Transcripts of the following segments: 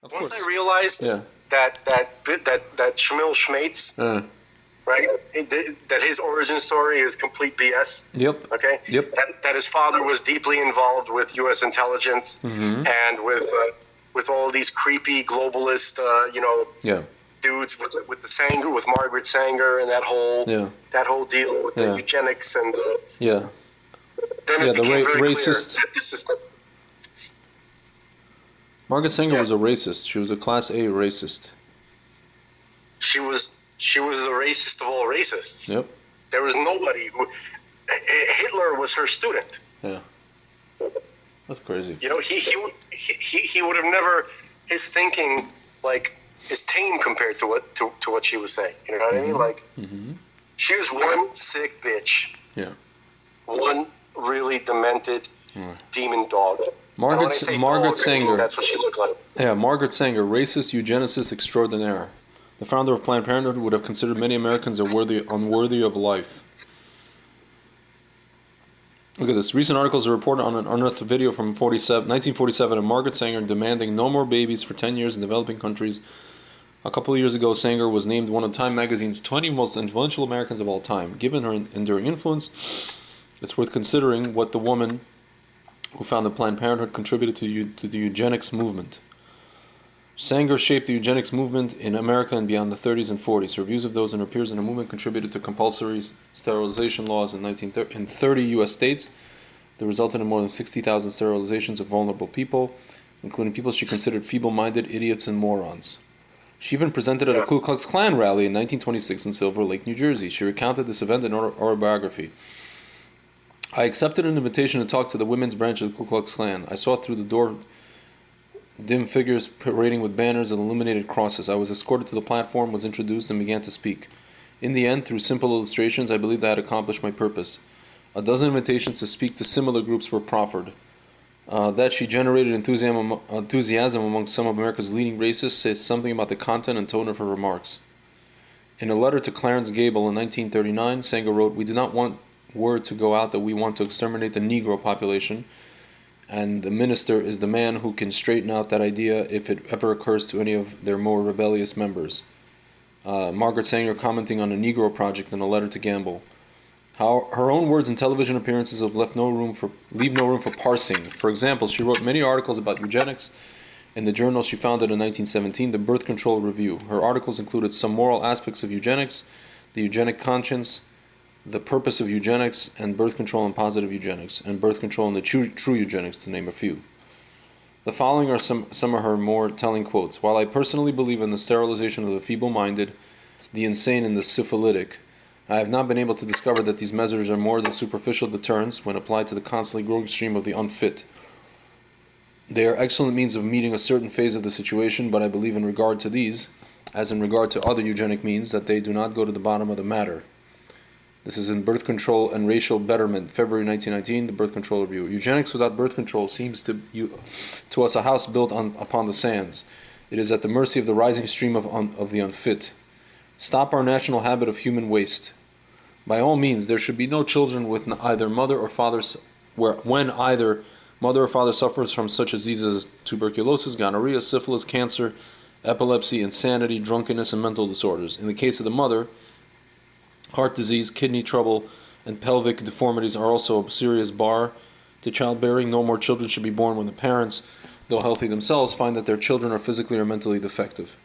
Of Once course. I realized Yeah. that Shmuel Schmaitz, right, that his origin story is complete BS. Yep. Okay. Yep. That his father was deeply involved with U.S. intelligence and with all these creepy globalist, Yeah. dudes with the Sanger, with Margaret Sanger, and that whole deal with the eugenics and Yeah. then it became very racist. clear that this is. Margaret Sanger was a racist. She was a class A racist. She was the racist of all racists. Yep. There was nobody who. Hitler was her student. Yeah. That's crazy. You know, he would have never. His thinking, like, is tame compared to what she was saying. You know what I mean? Like, she was one sick bitch. Yeah. One really demented demon dog. Margaret Sanger. That's what she looked like. Yeah, Margaret Sanger, racist eugenicist extraordinaire. The founder of Planned Parenthood would have considered many Americans unworthy of life. Look at this. Recent articles are reported on an unearthed video from 1947 of Margaret Sanger demanding no more babies for 10 years in developing countries. A couple of years ago, Sanger was named one of Time magazine's 20 most influential Americans of all time. Given her enduring influence, it's worth considering what the woman who founded Planned Parenthood contributed to the eugenics movement. Sanger shaped the eugenics movement in America and beyond the 30s and 40s. Her views of those and her peers in the movement contributed to compulsory sterilization laws in 30 U.S. states that resulted in more than 60,000 sterilizations of vulnerable people, including people she considered feeble-minded, idiots, and morons. She even presented at a Ku Klux Klan rally in 1926 in Silver Lake, New Jersey. She recounted this event in her autobiography. I accepted an invitation to talk to the women's branch of the Ku Klux Klan. I saw through the door dim figures parading with banners and illuminated crosses. I was escorted to the platform, was introduced, and began to speak. In the end, through simple illustrations, I believed I had accomplished my purpose. A dozen invitations to speak to similar groups were proffered. That she generated enthusiasm among some of America's leading racists says something about the content and tone of her remarks. In a letter to Clarence Gable in 1939, Sanger wrote, "We do not want word to go out that we want to exterminate the Negro population, and the minister is the man who can straighten out that idea if it ever occurs to any of their more rebellious members." Margaret Sanger commenting on the Negro Project in a letter to Gamble. How her own words and television appearances have leave no room for parsing. For example, she wrote many articles about eugenics in the journal she founded in 1917, the Birth Control Review. Her articles included some moral aspects of eugenics, the eugenic conscience, the purpose of eugenics, and birth control and positive eugenics, and birth control and the true eugenics, to name a few. The following are some of her more telling quotes. "While I personally believe in the sterilization of the feeble-minded, the insane, and the syphilitic, I have not been able to discover that these measures are more than superficial deterrents when applied to the constantly growing stream of the unfit. They are excellent means of meeting a certain phase of the situation, but I believe in regard to these, as in regard to other eugenic means, that they do not go to the bottom of the matter." This is in Birth Control and Racial Betterment, February 1919, the Birth Control Review. "Eugenics without birth control seems to us a house built upon the sands. It is at the mercy of the rising stream of the unfit. Stop our national habit of human waste. By all means, there should be no children with either mother or father, when either mother or father suffers from such diseases as tuberculosis, gonorrhea, syphilis, cancer, epilepsy, insanity, drunkenness, and mental disorders. In the case of the mother, heart disease, kidney trouble, and pelvic deformities are also a serious bar to childbearing. No more children should be born when the parents, though healthy themselves, find that their children are physically or mentally defective."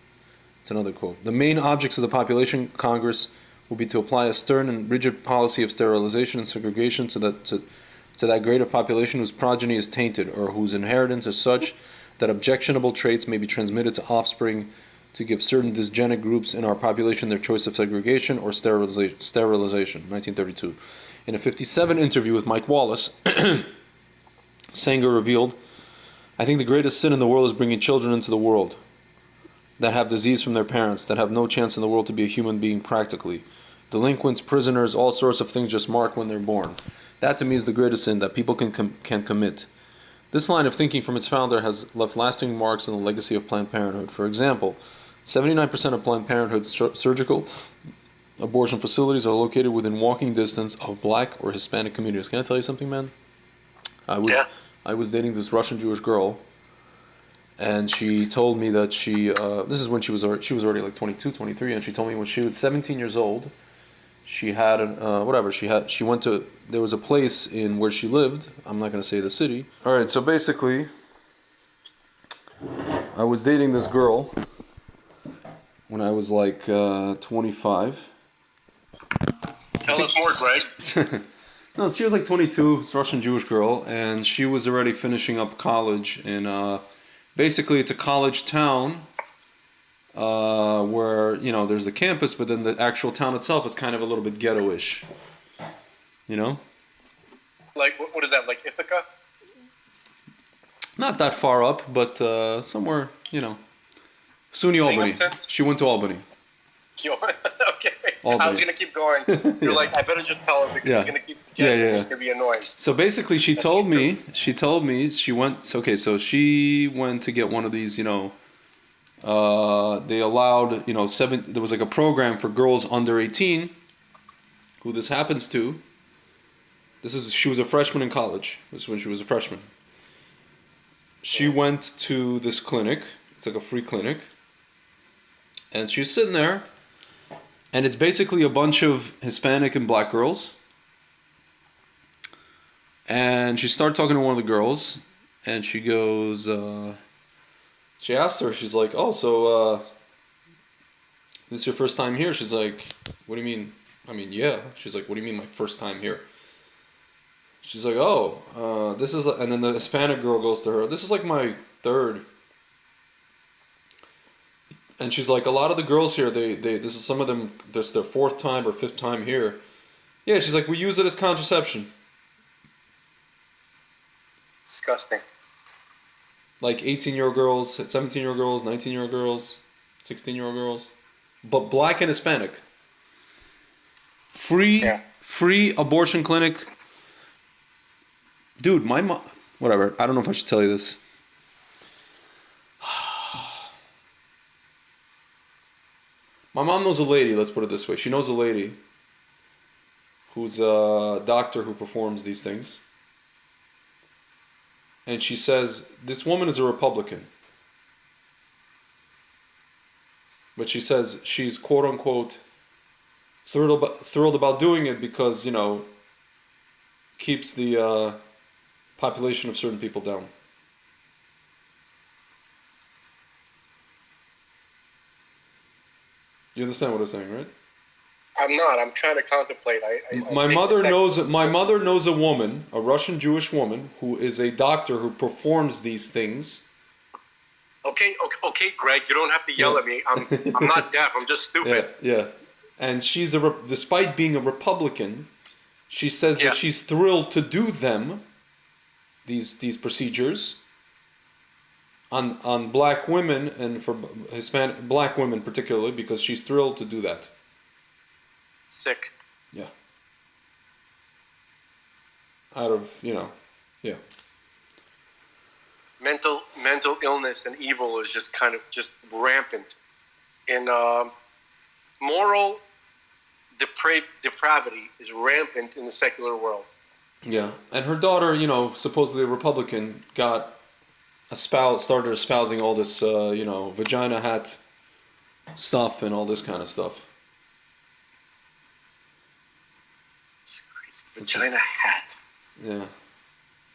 It's another quote. "The main objects of the Population Congress will be to apply a stern and rigid policy of sterilization and segregation to that grade of population whose progeny is tainted, or whose inheritance is such that objectionable traits may be transmitted to offspring, to give certain dysgenic groups in our population their choice of segregation or sterilization." 1932. In a 1957 interview with Mike Wallace, Sanger revealed, "I think the greatest sin in the world is bringing children into the world that have disease from their parents, that have no chance in the world to be a human being practically. Delinquents, prisoners, all sorts of things just mark when they're born. That to me is the greatest sin that people can commit." This line of thinking from its founder has left lasting marks in the legacy of Planned Parenthood. For example, 79% of Planned Parenthood's surgical abortion facilities are located within walking distance of black or Hispanic communities. Can I tell you something, man? I was dating this Russian Jewish girl, And she told me that this is when she was already like 22, 23, and she told me when she was 17 years old, she had she went to, there was a place in where she lived, I'm not going to say the city. All right, so basically I was dating this girl when I was like 25. Tell us more, Greg. No, she was like 22. It's a Russian Jewish girl, and she was already finishing up college in. Basically, it's a college town where there's a campus, but then the actual town itself is kind of a little bit ghetto-ish. You know. Like what is that? Like Ithaca? Not that far up, but somewhere SUNY Albany. She went to Albany. Okay. Albany. I was gonna keep going. You're Yeah. like, I better just tell her because she's gonna keep guessing. It's gonna be annoying. So basically, she told me she went. So she went to get one of these. They allowed there was like a program for girls under 18. Who this happens to? She was a freshman in college. This is when she was a freshman. She went to this clinic. It's like a free clinic. And she was sitting there. And it's basically a bunch of Hispanic and black girls. And she started talking to one of the girls. And she goes, she asked her, she's like, oh, so this is your first time here? She's like, what do you mean? I mean, yeah. She's like, what do you mean my first time here? She's like, oh, this is, and then the Hispanic girl goes to her, this is like my third. And she's like, a lot of the girls here, this is some of them, this is their fourth time or fifth time here. Yeah, she's like, we use it as contraception. Disgusting. Like 18-year-old girls, 17-year-old girls, 19-year-old girls, 16-year-old girls. But black and Hispanic. Free abortion clinic. Dude, my mom, whatever, I don't know if I should tell you this. My mom knows a lady, let's put it this way. She knows a lady who's a doctor who performs these things. And she says, this woman is a Republican. But she says she's quote unquote thrilled about doing it because, keeps the population of certain people down. You understand what I'm saying, right? I'm not. I'm trying to contemplate. My mother knows a woman, a Russian Jewish woman, who is a doctor who performs these things. Okay, Greg. You don't have to yell at me. I'm not deaf. I'm just stupid. Yeah. And she's despite being a Republican, she says that she's thrilled to do them, these procedures, on black women and for Hispanic black women particularly, because she's thrilled to do that. Sick. Yeah. Out of yeah. Mental illness and evil is just kind of just rampant, and moral depravity is rampant in the secular world. Yeah, and her daughter, supposedly a Republican, started espousing all this, vagina hat stuff and all this kind of stuff. It's crazy. Vagina hat. Yeah,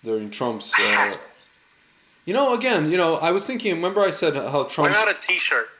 during Trump's. Hat. Again, I was thinking. Remember, I said how Trump. Why not a T-shirt?